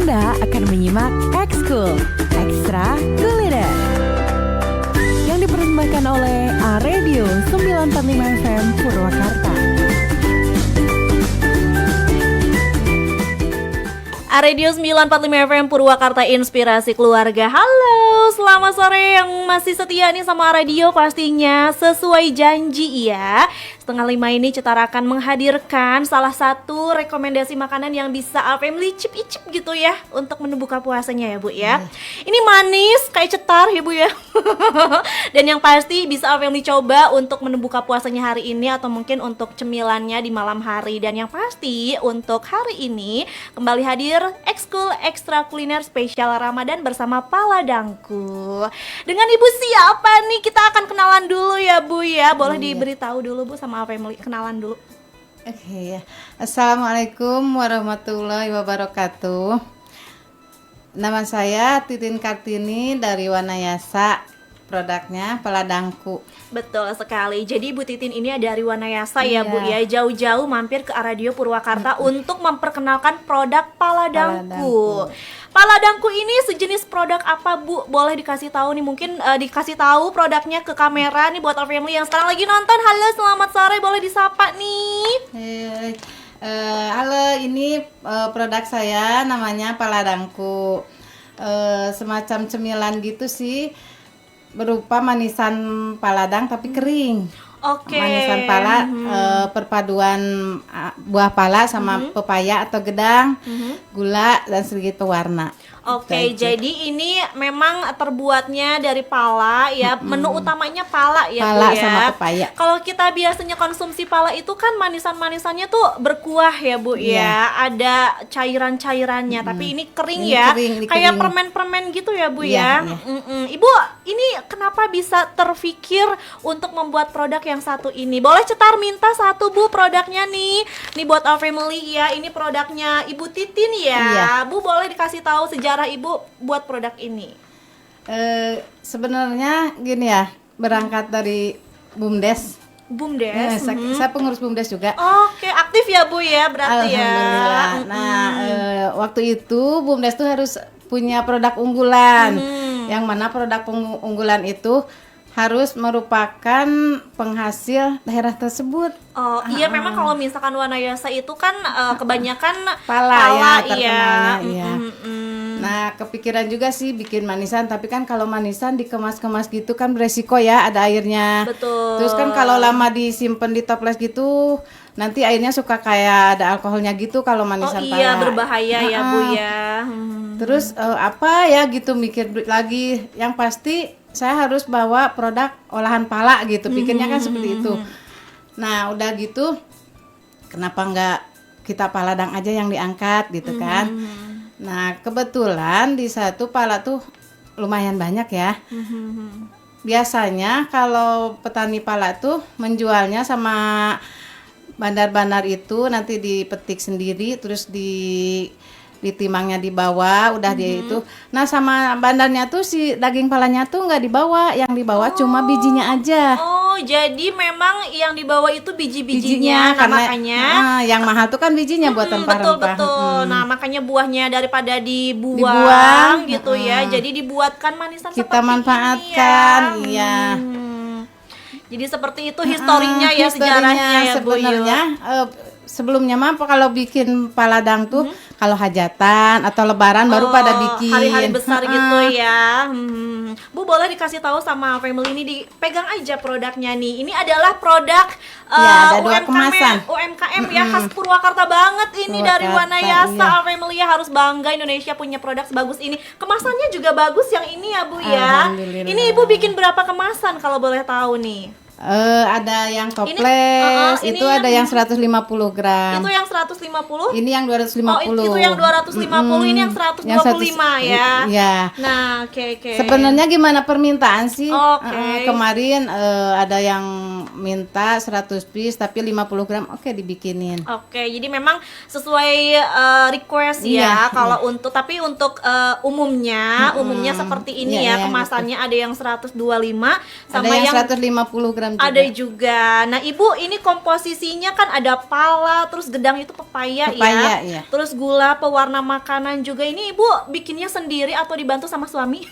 Anda akan menyimak Ekskul, Ekstra Kuliner yang dipersembahkan oleh A-Radio 945 FM Purwakarta. A-Radio 945 FM Purwakarta, Inspirasi Keluarga. Halo, selamat sore yang masih setia nih sama A-Radio pastinya. Sesuai janji ya, 4:30 ini Cetara akan menghadirkan salah satu rekomendasi makanan yang bisa A-Family icip-icip gitu ya untuk menu buka puasanya ya Bu ya. Ini manis kayak cetar ya Bu ya. Dan yang pasti bisa A-Family coba untuk menu buka puasanya hari ini atau mungkin untuk cemilannya di malam hari. Dan yang pasti untuk hari ini kembali hadir Ekskul Ekstra Kuliner Spesial Ramadan bersama Paladangku. Dengan Ibu siapa nih? Kita akan kenalan dulu ya Bu ya. Boleh diberitahu dulu Bu sama A-Family, kenalan dulu. Oke ya. Assalamualaikum warahmatullahi wabarakatuh. Nama saya Titin Kartini dari Wanayasa. Produknya Paladangku. Betul sekali. Jadi Bu Titin ini dari Wanayasa ya Bu ya. Jauh-jauh mampir ke A-Radio Purwakarta untuk memperkenalkan produk Paladangku. Paladangku ini sejenis produk apa Bu? Boleh dikasih tahu nih, mungkin dikasih tahu produknya ke kamera nih buat A-Family yang sekarang lagi nonton. Halo, selamat sore, boleh disapa nih. Halo, ini produk saya namanya Paladangku. Semacam cemilan gitu sih, berupa manisan paladang tapi kering. Oke. Manisan pala, perpaduan buah pala sama pepaya atau gedang, gula dan sedikit warna. Oke, jadi ini memang terbuatnya dari pala ya. Menu utamanya pala ya pala Bu ya. Sama pepaya. Kalau kita biasanya konsumsi pala itu kan manisan-manisannya tuh berkuah ya Bu ya. Ada cairan-cairannya, tapi ini kering Ini ya. kering, ini kayak kering. permen-permen gitu ya Bu Iya, ya. iya. Ibu, ini kenapa bisa terfikir untuk membuat produk yang satu ini? Boleh Cetar minta satu Bu produknya nih. Nih buat A-Family ya. Ini produknya Ibu Titin ya. Iya. Bu boleh dikasih tahu sejarah Ibu buat produk ini? Sebenarnya gini ya, berangkat dari BUMDes. BUMDes. Saya pengurus BUMDes juga. Oke, aktif ya Bu ya berarti ya. Alhamdulillah. Nah, waktu itu BUMDes tuh harus punya produk unggulan. Yang mana produk unggulan itu harus merupakan penghasil daerah tersebut. Oh iya, memang kalau misalkan Wanayasa itu kan kebanyakan Pala ya iya. terkenalnya, iya. Nah, kepikiran juga sih bikin manisan, tapi kan kalau manisan dikemas-kemas gitu kan beresiko ya, ada airnya. Betul. Terus kan kalau lama disimpan di toples gitu, nanti airnya suka kayak ada alkoholnya gitu kalau manisan Oh iya, pala. berbahaya ya Bu ya. Terus apa ya gitu, mikir lagi. Yang pasti saya harus bawa produk olahan pala gitu, pikirnya kan seperti itu. Nah, udah gitu, kenapa nggak kita paladang aja yang diangkat gitu kan. Nah, kebetulan di satu pala tuh lumayan banyak ya. Biasanya kalau petani pala tuh menjualnya sama bandar-bandar itu nanti dipetik sendiri, terus ditimangnya dibawa, udah dia itu. Nah, sama bandarnya tuh si daging palanya tuh nggak dibawa, yang dibawa cuma bijinya aja. Oh, jadi memang yang dibawa itu biji-bijinya. Nah, karena makanya yang mahal tuh kan bijinya buatan rempah-rempah. betul. Nah, makanya buahnya daripada dibuang gitu ya. Jadi dibuatkan manisan Kita seperti manfaatkan, ini ya. iya. Jadi seperti itu historinya ya, sejarahnya ya Bu. Sebenarnya sebelumnya mah kalau bikin paladang tuh kalau hajatan atau lebaran baru pada bikin hari-hari besar gitu ya. Bu boleh dikasih tahu sama A-Family ini, dipegang aja produknya nih. Ini adalah produk Ya, ada dua kemasan. UMKM ya, khas Purwakarta banget ini dari Purwakarta, Wanayasa. iya. A-Family ya harus bangga Indonesia punya produk sebagus ini. Kemasannya juga bagus yang ini ya Bu ya. Alhamdulillah. Ini Ibu bikin berapa kemasan kalau boleh tahu nih? Ada yang toples, ini itu ada yang 150 gram. Itu yang 150? Ini yang 250. Itu yang 250, ini yang 125 ya. Iya. Nah, oke. Sebenarnya gimana permintaan sih? Oke. Kemarin ada yang minta 100 piece tapi 50 gram, oke dibikinin. Oke, jadi memang sesuai request ya. Iya, Kalau tapi untuk umumnya seperti ini Iya, ya, iya, kemasannya ada yang 125 Ada sama yang yang 150 gram hijauan juga. Ada juga. Nah, Ibu, ini komposisinya kan ada pala, terus gedang itu pepaya ya. Iya. Terus gula, pewarna makanan juga. Ini Ibu bikinnya sendiri atau dibantu sama suami?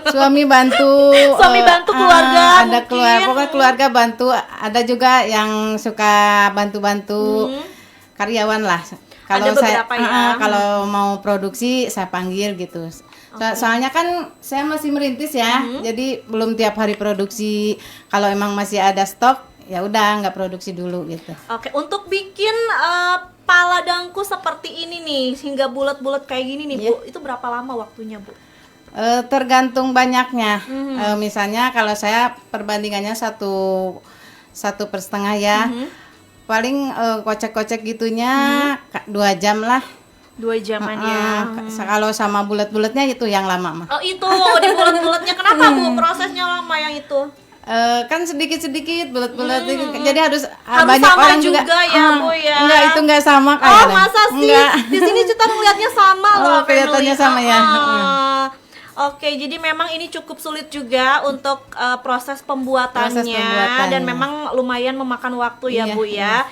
Suami bantu. Suami bantu keluarga ada mungkin. pokoknya keluarga bantu. Ada juga yang suka bantu-bantu karyawan lah. Kalau Ada beberapa ya. kalau mau produksi saya panggil gitu. Soalnya kan saya masih merintis ya, jadi belum tiap hari produksi. Kalau emang masih ada stok, ya udah nggak produksi dulu gitu. Oke, untuk bikin pala dangku seperti ini nih, hingga bulat-bulat kayak gini nih, Bu, itu berapa lama waktunya, Bu? Tergantung banyaknya. Misalnya kalau saya perbandingannya 1,5 ya, paling kocek-kocek gitunya 2 jam lah. 2 jaman ya. Kalau sama bulat-bulatnya itu yang lama mah. Oh itu, di bulat-bulatnya kenapa Bu? Prosesnya lama yang itu? Kan sedikit-sedikit bulat-bulat, jadi harus Harus banyak sama orang juga ya, Bu ya. Enggak, itu enggak sama Oh kayaknya. masa sih? Enggak. Di sini kita ngeliatnya sama loh. Oh, kelihatannya family. sama ya. Oke, jadi memang ini cukup sulit juga untuk proses pembuatannya, Proses pembuatannya. dan memang lumayan memakan waktu ya Iya, Bu ya.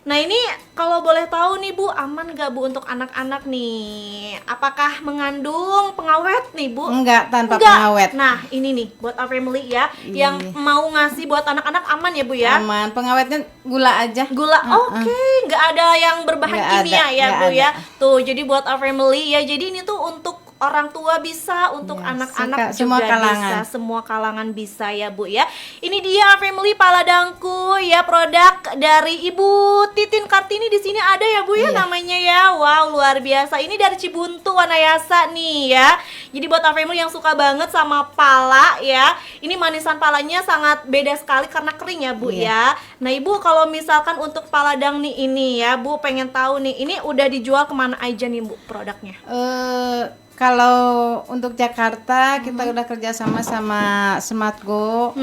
Nah ini kalau boleh tahu nih Bu, aman gak Bu untuk anak-anak nih? Apakah mengandung pengawet nih Bu? Enggak, tanpa Enggak. pengawet. Nah ini nih buat our family ya, yang mau ngasih buat anak-anak aman ya Bu ya? Aman, pengawetnya gula aja. Gula, oke, nggak ada yang berbahan Nggak kimia ada, ya nggak Bu ya. ada. Tuh, jadi buat our family ya. Jadi ini tuh untuk orang tua bisa, untuk Ya, anak-anak juga semua kalangan. bisa, semua kalangan bisa ya Bu ya. Ini dia our family pala dangku ya, produk dari Ibu Titin Kartini di sini ada ya Bu ya, Iya. namanya ya. Wow, luar biasa. Ini dari Cibuntu Wanayasa nih ya. Jadi buat our family yang suka banget sama pala ya, ini manisan palanya sangat beda sekali karena kering ya Bu ya. Nah Ibu kalau misalkan untuk pala dang nih ini ya Bu, pengen tahu nih, ini udah dijual kemana aja nih Bu produknya? Kalau untuk Jakarta kita udah kerja sama Smartgo,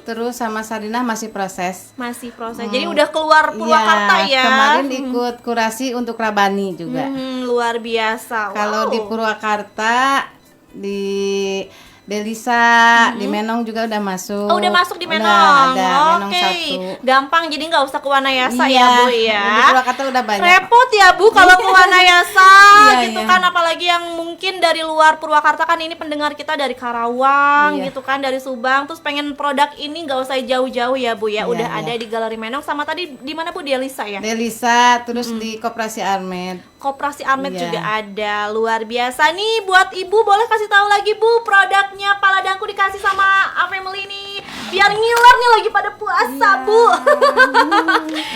terus sama Sarinah masih proses. Masih proses. Jadi udah keluar Purwakarta ya. Kemarin ikut kurasi untuk Rabani juga. Luar biasa. Kalau Wow. di Purwakarta, di Delisa, di Menong juga udah masuk. Oh, udah masuk di Menong. Ada Menong Oke. 1. Gampang, jadi nggak usah ke Wanayasa Iya, ya Bu ya. di Purwakarta udah banyak. Repot ya Bu kalau ke Wanayasa gitu Iya. kan, apalagi yang mungkin dari luar Purwakarta kan, ini pendengar kita dari Karawang Iya. gitu kan, dari Subang, terus pengen produk ini nggak usah jauh-jauh ya Bu ya. Iya, Udah iya. ada di Galeri Menong, sama tadi di mana Bu, Delisa ya? Delisa, terus di Koperasi Armed. Koperasi Armed Iya. juga ada. Luar biasa nih. Buat Ibu boleh kasih tahu lagi Bu, produknya pala dangku dikasih sama our family nih, biar ngiler nih lagi pada puasa Bu.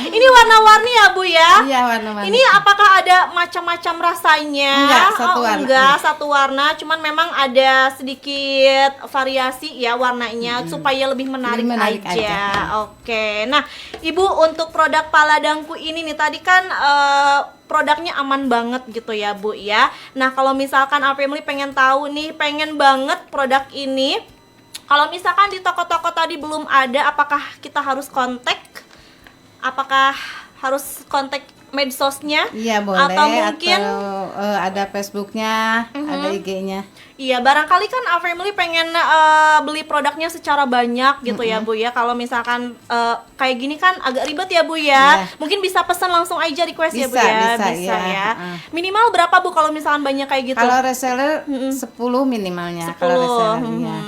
Ini warna-warni ya Bu ya? Iya, warna-warni. Ini apakah ada macam-macam rasanya? Enggak, satu warna. Enggak, satu warna. Cuman memang ada sedikit variasi ya warnanya, supaya lebih menarik, Lebih menarik aja. Oke. Nah, Ibu untuk produk pala dangku ini nih, tadi kan produknya aman banget gitu ya Bu ya. Nah kalau misalkan our family pengen tahu nih, pengen banget produk ini, kalau misalkan di toko-toko tadi belum ada, apakah kita harus kontak? Apakah harus kontak medsosnya? Iya boleh, Atau mungkin ada Facebooknya, ada IG-nya. iya, barangkali kan our family pengen beli produknya secara banyak gitu ya Bu ya. Kalau misalkan kayak gini kan agak ribet ya Bu ya. Iya. Mungkin bisa pesan langsung aja request ya Bu Bisa, ya. bisa, Bisa iya. ya. Minimal berapa Bu kalau misalkan banyak kayak gitu? Kalau reseller 10 minimalnya. 10. Kalau reseller iya.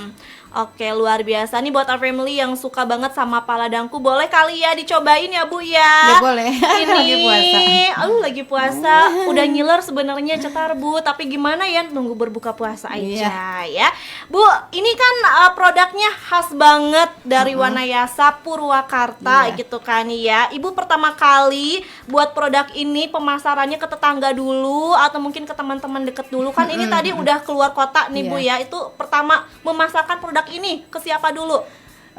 Oke, luar biasa nih buat our family yang suka banget sama pala dangku, boleh kali ya dicobain ya Bu ya. Ya boleh. Ini Lagi puasa. lagi puasa, udah ngiler sebenarnya cetar Bu, tapi gimana ya, nunggu berbuka puasa aja ya. Bu, ini kan produknya khas banget dari Wanayasa Purwakarta gitu kan ya. Ibu pertama kali buat produk ini pemasarannya ke tetangga dulu atau mungkin ke teman-teman deket dulu kan? Ini tadi udah keluar kota nih Bu ya. Itu pertama memasarkan produk ini ke siapa dulu?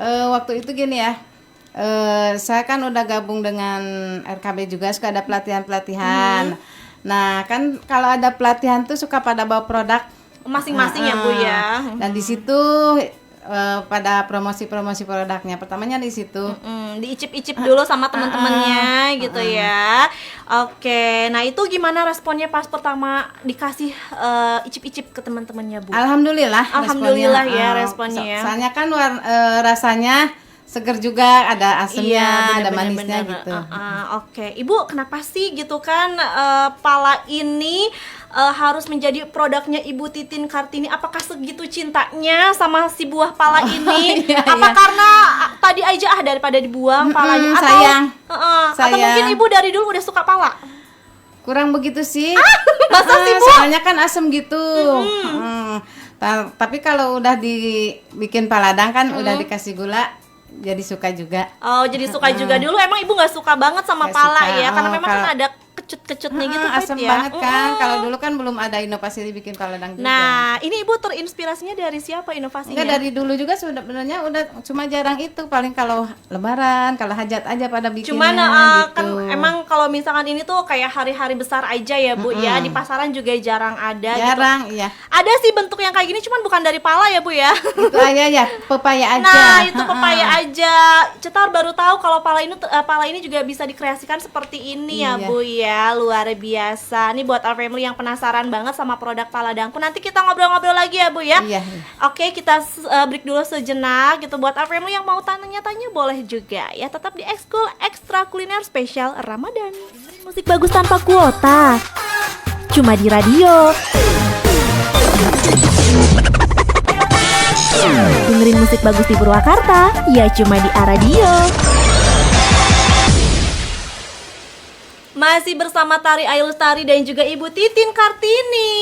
Waktu itu gini ya, saya kan udah gabung dengan RKB juga, suka ada pelatihan-pelatihan. Nah kan kalau ada pelatihan tuh suka pada bawa produk Masing-masing ya Bu ya. Dan di situ pada promosi-promosi produknya, pertamanya di situ. Diicip-icip dulu sama teman-temannya gitu ya. Oke, nah itu gimana responnya pas pertama dikasih icip-icip ke teman-temannya Bu? Alhamdulillah Alhamdulillah ya responnya ya. Soalnya kan rasanya seger juga, ada asamnya, ada bener-bener, manisnya bener. gitu. Oke, Ibu kenapa sih gitu kan pala ini harus menjadi produknya Ibu Titin Kartini? Apakah segitu cintanya sama si buah pala ini? iya, Apa iya. karena tadi aja daripada dibuang palanya? Atau sayang. atau Sayang. mungkin Ibu dari dulu udah suka pala? Kurang begitu sih. Masa sih, Bu? Soalnya kan asam gitu. Tapi kalau udah dibikin paladang kan udah dikasih gula, jadi suka juga. Oh, jadi suka juga. Dulu emang Ibu nggak suka banget sama Nggak pala suka. ya? Karena Oh, memang kan kalau- ada kecut-kecutnya gitu Pait, Asam ya. banget kan. Kalau dulu kan belum ada inovasi dibikin paladang juga. Nah, ini Ibu terinspirasinya dari siapa inovasinya? Enggak, dari dulu juga sebenarnya udah, cuma jarang itu, paling kalau lebaran, kalau hajat aja pada bikinnya Cuman gitu. kan emang kalau misalkan ini tuh kayak hari-hari besar aja ya Bu ya, di pasaran juga jarang ada gitu. jarang, iya. Ada sih bentuk yang kayak gini, cuman bukan dari pala ya Bu ya. Itu aja ya, pepaya aja. Nah itu pepaya aja. Cetar baru tahu kalau pala ini juga bisa dikreasikan seperti ini ya Iya. Bu ya, luar biasa. Nih buat our family yang penasaran banget sama produk pala dangku, nanti kita ngobrol-ngobrol lagi ya Bu ya. Iya. Oke, kita break dulu sejenak gitu. Buat our family yang mau tanya-tanya boleh juga ya. Tetap di Ekskul Ekstra Kuliner Spesial Ramadan. Musik bagus tanpa kuota, cuma di radio. Dengerin musik bagus di Purwakarta, ya cuma di Radio. Masih bersama Tari Ayu Lestari dan juga Ibu Titin Kartini.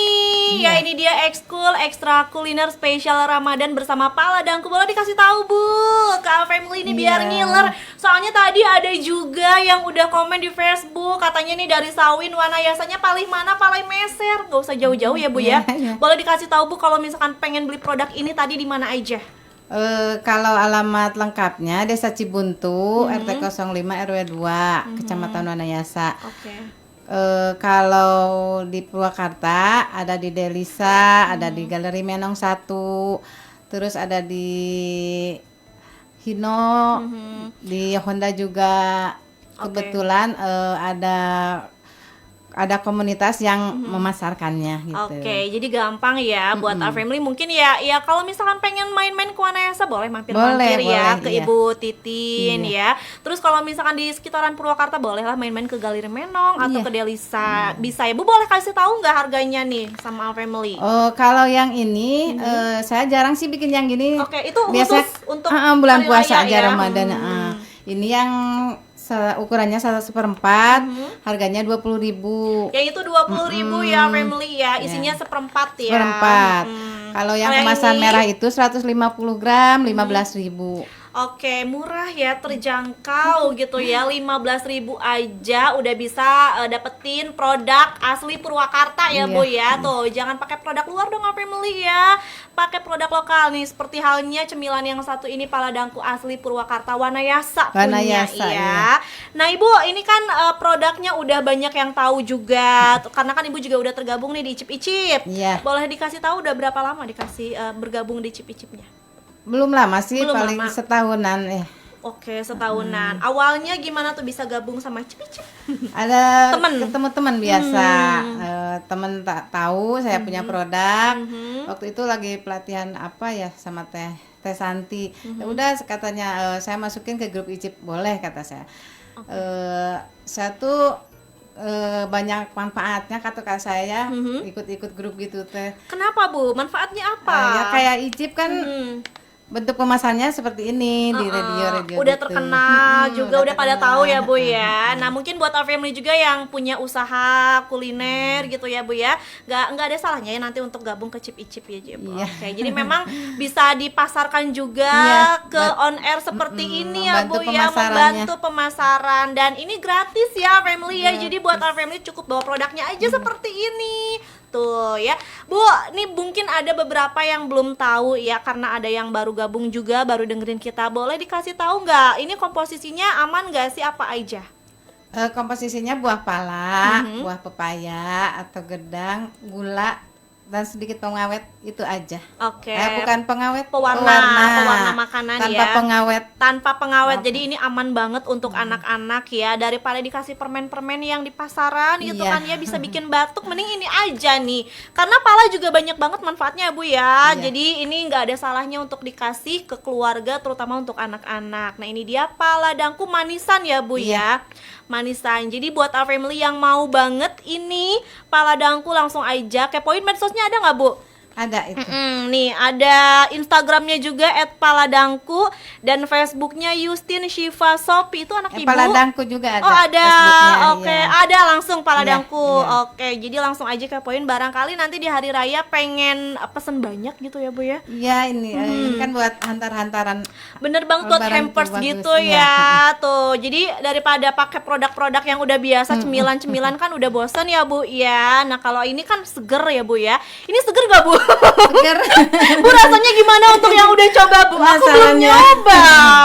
Ya ini dia Ekskul Ekstra Kuliner Spesial Ramadan bersama pala dangku. Boleh dikasih tahu Bu ke family ini biar ngiler. Soalnya tadi ada juga yang udah komen di Facebook, katanya nih dari Sawin, Wanayasanya paling mana, paling Meser. Gak usah jauh-jauh ya Bu ya. Iya. Boleh dikasih tahu Bu kalau misalkan pengen beli produk ini tadi di mana aja? Kalau alamat lengkapnya Desa Cibuntu, RT 05 RW 2, Kecamatan Wanayasa. Oke. Kalau di Purwakarta ada di Delisa, ada di Galeri Menong 1, terus ada di Hino, di Honda juga. Kebetulan ada komunitas yang memasarkannya gitu. Oke, jadi gampang ya buat our family. Mungkin ya kalau misalkan pengen main-main ke Wanayasa boleh mampir-mampir ya boleh, ke iya. Ibu Titin ya. Terus kalau misalkan di sekitaran Purwakarta bolehlah main-main ke Galeri Menong atau ke Delisa. Bisa ya. Bu boleh kasih tahu nggak harganya nih sama our family? Oh, kalau yang ini saya jarang sih bikin yang gini. Oke, itu biasa khusus untuk bulan hari puasa raya aja ya? Ramadan. Ini yang ukurannya 1/4, harganya 20.000. Yang itu 20.000 ya family ya. Isinya seperempat ya. Seperempat. Kalau yang Kalau yang kemasan ini? merah itu 150 gram, 15.000. Oke, murah ya, terjangkau gitu ya. 15.000 aja udah bisa dapetin produk asli Purwakarta ya Iya. Bu ya. Tuh, jangan pakai produk luar dong family ya. Pakai produk lokal nih, seperti halnya cemilan yang satu ini pala dangku asli Purwakarta Wanayasa punya Wanayasa, ya. iya. Nah, Ibu, ini kan produknya udah banyak yang tahu juga. Karena kan Ibu juga udah tergabung nih di Icip-Icip. Iya. Boleh dikasih tahu udah berapa lama dikasih bergabung di Icip-Icipnya? Belum lama sih, Belum paling lama. setahunan. Oke, setahunan. Awalnya gimana tuh bisa gabung sama Icip-Icip? Ada Temen? ketemu teman biasa. Temen tak tahu saya punya produk. Waktu itu lagi pelatihan apa ya sama Teh Santi. Ya udah katanya saya masukin ke grup Icip, boleh kata saya. Saya tuh banyak manfaatnya kata saya, ikut-ikut grup gitu Teh. Kenapa Bu? Manfaatnya apa? Ya kayak Icip kan bentuk kemasannya seperti ini di radio Udah gitu. terkenal juga, udah pada terkenal. tahu ya Bu ya. Nah mungkin buat our family juga yang punya usaha kuliner gitu ya Bu ya, nggak ada salahnya ya nanti untuk gabung ke Cip-Icip ya Bu. Iya. Oke, jadi memang bisa dipasarkan juga Iya, ke on air seperti ini ya Bu membantu ya, pemasarannya. membantu pemasaran dan ini gratis ya family ya. Jadi buat our family cukup bawa produknya aja seperti ini. Tuh ya Bu, nih mungkin ada beberapa yang belum tahu ya, karena ada yang baru gabung juga, baru dengerin kita. Boleh dikasih tahu nggak ini komposisinya aman nggak sih, apa aja? Komposisinya buah pala, buah pepaya atau gedang, gula dan sedikit pengawet itu aja. Oke. Bukan pengawet, pewarna makanan tanpa ya. pengawet. Tanpa pengawet. Jadi ini aman banget untuk anak-anak ya, daripada dikasih permen-permen yang di pasaran gitu Iya. kan ya, bisa bikin batuk, mending ini aja nih. Karena pala juga banyak banget manfaatnya Bu ya. Iya. Jadi ini nggak ada salahnya untuk dikasih ke keluarga, terutama untuk anak-anak. Nah, ini dia pala dangku manisan ya Bu ya. Manisan. Jadi buat our family yang mau banget ini pala dangku, langsung aja kepoin medsosnya, ada nggak Bu? Ada itu. Nih ada Instagramnya juga @paladangku dan Facebooknya Yustin Shiva Sopi, itu anak ibu. Paladangku juga ada. Oh ada, Facebooknya, oke, iya. ada langsung Paladangku. Iya. Oke, jadi langsung aja kepoin, barangkali nanti di hari raya pengen pesen banyak gitu ya Bu ya. Iya ini kan buat hantar-hantaran. Bener banget buat Lebaran hampers tuh bagus, gitu ya. Tuh, jadi daripada pakai produk-produk yang udah biasa, cemilan-cemilan kan udah bosan ya Bu ya. Nah kalau ini kan seger ya Bu ya. Ini seger gak Bu? Seger. Bu rasanya gimana untuk yang udah coba Bu? Aku belum Masalahnya. nyoba.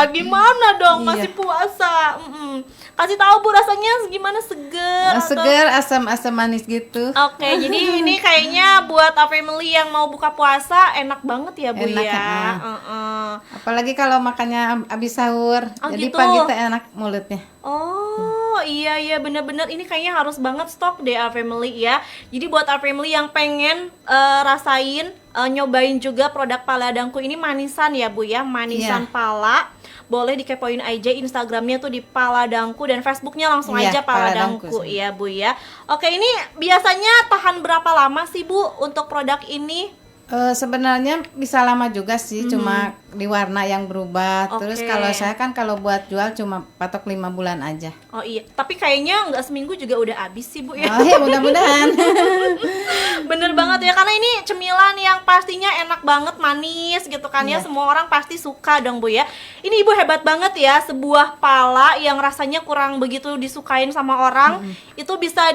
Gimana dong, masih Iya. puasa. Kasih tahu Bu rasanya gimana, seger atau- Seger, asam-asam manis gitu. Oke, jadi ini kayaknya buat our family yang mau buka puasa enak banget ya Bu Enak, ya. Apalagi kalau makannya habis sahur. Oh, Jadi gitu. pagi teh enak mulutnya. Oh iya bener-bener ini kayaknya harus banget stok deh our family ya. Jadi buat our family yang pengen rasain nyobain juga produk Paladangku ini manisan ya Bu ya, manisan Iya. pala. Boleh dikepoin aja Instagramnya tuh di Paladangku dan Facebooknya langsung Iya, aja Paladangku Paladangku. ya Bu ya. Oke, ini biasanya tahan berapa lama sih Bu untuk produk ini? Sebenarnya bisa lama juga sih, cuma di warna yang berubah. Terus Oke. kalau saya kan kalau buat jual cuma patok 5 bulan aja. Oh iya, tapi kayaknya nggak seminggu juga udah habis sih Bu ya. Oh ya mudah-mudahan. Bener banget ya, karena ini cemilan yang pastinya enak banget, manis gitu kan ya. Iya. Semua orang pasti suka dong Bu ya. Ini Ibu hebat banget ya, sebuah pala yang rasanya kurang begitu disukain sama orang, itu bisa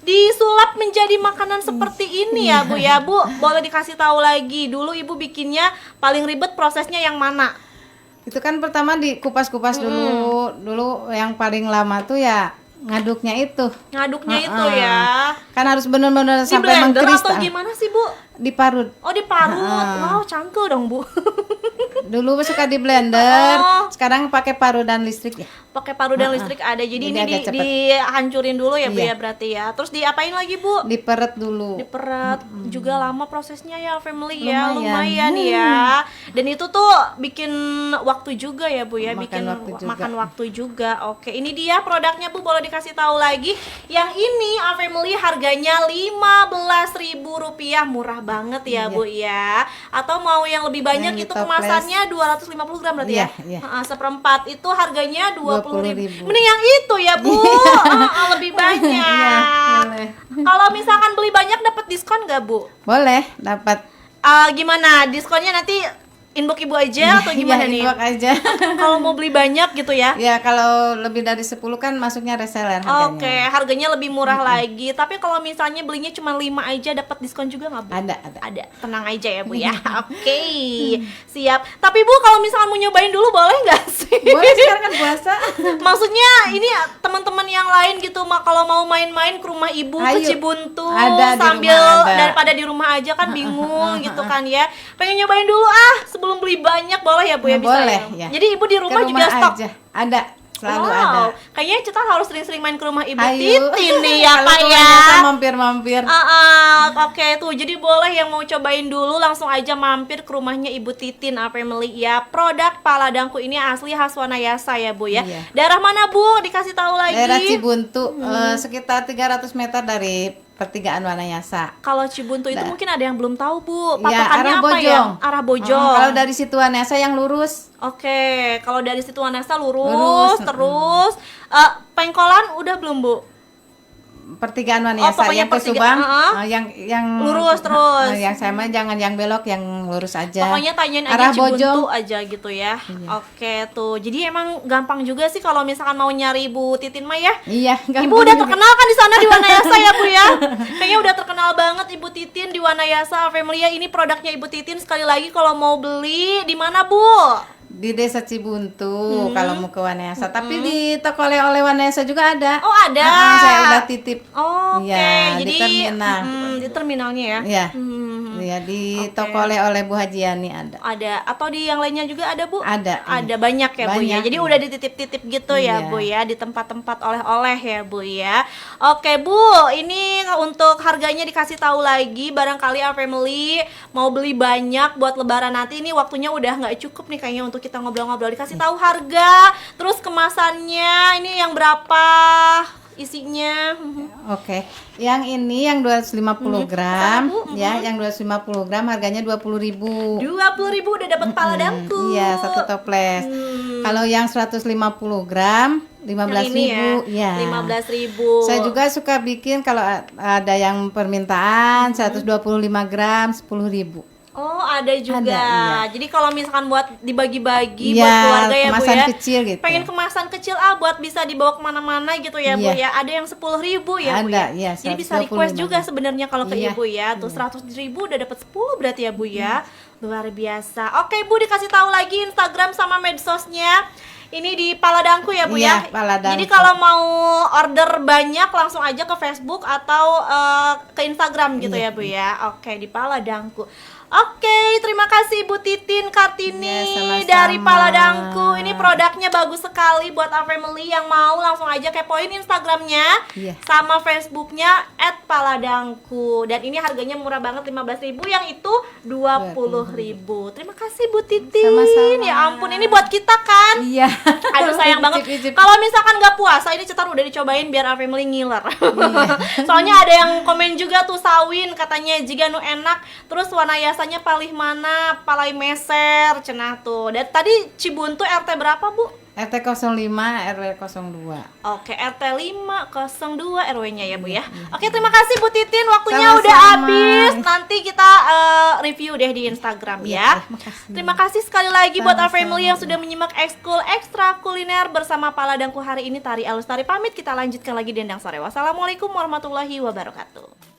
disulap menjadi makanan seperti ini ya Bu ya. Bu, boleh dikasih tahu lagi, dulu Ibu bikinnya paling ribet prosesnya yang mana? Itu kan pertama dikupas-kupas dulu. Dulu yang paling lama tuh ya ngaduknya itu. Ngaduknya itu ya. Kan harus benar-benar Di sampai blender atau mengkristal. gimana sih Bu? Diparut. Oh diparut, wow cangkel dong Bu. Dulu suka di blender, Oh. sekarang pakai parudan listrik ya. Pakai parudan listrik ada, jadi ini agak cepet. dihancurin dulu ya Bu Iya. ya berarti ya. Terus diapain lagi Bu? Diperet dulu. Diperet, juga lama prosesnya ya family ya, Lumayan. lumayan ya. Dan itu tuh bikin waktu juga ya Bu ya, Makan bikin waktu juga. makan waktu juga. Oke, ini dia produknya Bu, boleh dikasih tahu lagi. Yang ini our family harganya Rp15.000, murah banget ya Iya. Bu ya. Atau mau yang lebih banyak Yang di itu toples. kemasannya 250 gram berarti Iya, ya. iya. Seperempat itu harganya 20.000. 20.000. Mending yang itu ya Bu. Lebih banyak. Iya, boleh. Kalau misalkan beli banyak dapat diskon nggak Bu? Boleh dapat. Gimana diskonnya, nanti inbox Ibu aja atau gimana Iya, nih? inbox aja. Kalau mau beli banyak gitu ya? Ya kalau lebih dari 10 kan masuknya reseller harganya. Oke, harganya lebih murah lagi. Tapi kalau misalnya belinya cuma 5 aja dapat diskon juga nggak Bu? Ada. Ada, tenang aja ya Bu ya. Oke, siap. Tapi Bu kalau misalkan mau nyobain dulu boleh nggak sih? Boleh sekarang kan puasa. Maksudnya ini teman-teman yang lain gitu kalau mau main-main ke rumah Ibu ke Ayo. Cibuntu Ada di sambil rumah ada. daripada di rumah aja kan bingung gitu kan ya. Pengen nyobain dulu sebelum beli banyak, boleh ya Bu ya, bisa Boleh, ya? ya. Jadi Ibu di rumah Ke juga stok. aja. Ada, selalu ada. Kayaknya kita harus sering-sering main ke rumah Ibu Ayo. Titin nih ya Kalau Pak ke ya. Wanesa mampir-mampir. Oke tuh, jadi boleh yang mau cobain dulu langsung aja mampir ke rumahnya Ibu Titin family ya. Produk Paladangku ini asli khas Wanayasa ya Bu ya. Iya. Daerah mana Bu? Dikasih tahu lagi. Daerah Cibuntu, sekitar 300 meter dari pertigaan Wanayasa. Kalau Cibuntu itu mungkin ada yang belum tahu Bu. Ya, Patokannya arah apa ya? Bojong. Arah Bojong. Kalau dari situ Wanayasa yang lurus. Oke, kalau dari situ Wanasa lurus, Lurus, terus Pengkolan udah belum Bu? Pertigaan Wanayasa pokoknya yang ke pertigaan, Subang, yang Lurus terus. yang sama jangan yang belok, yang lurus aja. Pokoknya tanyain aja Arah Cibuntu Bojong. aja gitu ya. Iya. Oke tuh, jadi emang gampang juga sih kalau misalkan mau nyari Ibu Titin mah ya. Iya, Ibu udah terkenal kan di sana di Wanayasa ya Bu ya. Kayaknya udah terkenal banget Ibu Titin di Wanayasa family ya. Ini produknya Ibu Titin, sekali lagi kalau mau beli di mana Bu? di Desa Cibuntu kalau mau ke Wanayasa. Tapi di toko oleh-oleh Wanayasa juga ada. Oh, ada. Saya udah titip. Oke, Iya, jadi di terminal. di terminalnya ya. Iya. Hmm, Iya, di Oke. toko oleh-oleh Bu Hajiani ada. ada atau di yang lainnya juga ada Bu? Ada. Ada banyak ya Bu ya. Banyak, Jadi iya. udah dititip-titip gitu ya Iya. Bu ya di tempat-tempat oleh-oleh ya Bu ya. Oke Bu, ini untuk harganya dikasih tahu lagi. Barangkali our family mau beli banyak buat Lebaran nanti. Ini waktunya udah nggak cukup nih kayaknya untuk kita ngobrol-ngobrol. Dikasih tahu harga, terus kemasannya ini yang berapa isinya. Oke. Yang ini yang 250 gram Satu, ya, yang 250 gram harganya 20.000. 20.000 udah dapat pala dangku. Iya, satu toples. Kalau yang 150 gram Yang ini 15.000 ya, ya. 15.000. Saya juga suka bikin kalau ada yang permintaan 125 gram 10.000. Oh, ada juga. Ada, iya. Jadi kalau misalkan buat dibagi-bagi Iya, buat keluarga ya Bu kemasan ya. kecil gitu. Pengen kemasan kecil buat bisa dibawa kemana-mana gitu ya Bu Iya. ya. Ada yang 10.000 ya Bu Ada, ya. iya, Jadi bisa request 125. juga sebenarnya kalau ke Iya. Ibu ya. Tuh 100.000 udah dapat 10 berarti ya Bu ya. Luar biasa. Oke Bu, dikasih tahu lagi Instagram sama medsosnya. Ini di Paladangku ya Bu ya. Iya, Paladangku. Jadi kalau mau order banyak langsung aja ke Facebook atau ke Instagram gitu ya Iya. Bu ya. Oke, di Paladangku. Oke, terima kasih Bu Titin Kartini Iya, sama-sama. dari Paladangku. Ini produknya bagus sekali buat our family yang mau langsung aja kepoin Instagramnya Iya. sama Facebooknya @paladangku. Dan ini harganya murah banget 15.000, yang itu 20.000. Terima kasih Bu Titin. Sama-sama. Ya ampun, ini buat kita kan? Iya. Aduh sayang banget. Icip-icip. Kalau misalkan nggak puasa, ini Cetar udah dicobain biar our family ngiler. Soalnya ada yang komen juga tuh Sawin katanya jika nu enak. Terus Wanayasanya palih mana? Palai meser cenah tuh. Dan tadi Cibuntu RT berapa Bu? RT 05 RW 02. Oke, RT 502 RW-nya ya Bu ya. Oke, terima kasih Bu Titin, waktunya Sama-sama. udah habis. Nanti kita review deh di Instagram ya. Terima kasih. Terima kasih sekali lagi buat our Sama-sama. family yang sudah menyimak Ekskul Ekstra Kuliner bersama Paladangku hari ini. Tari Alus Tari pamit, kita lanjutkan lagi Dendang Sore. Wassalamualaikum warahmatullahi wabarakatuh.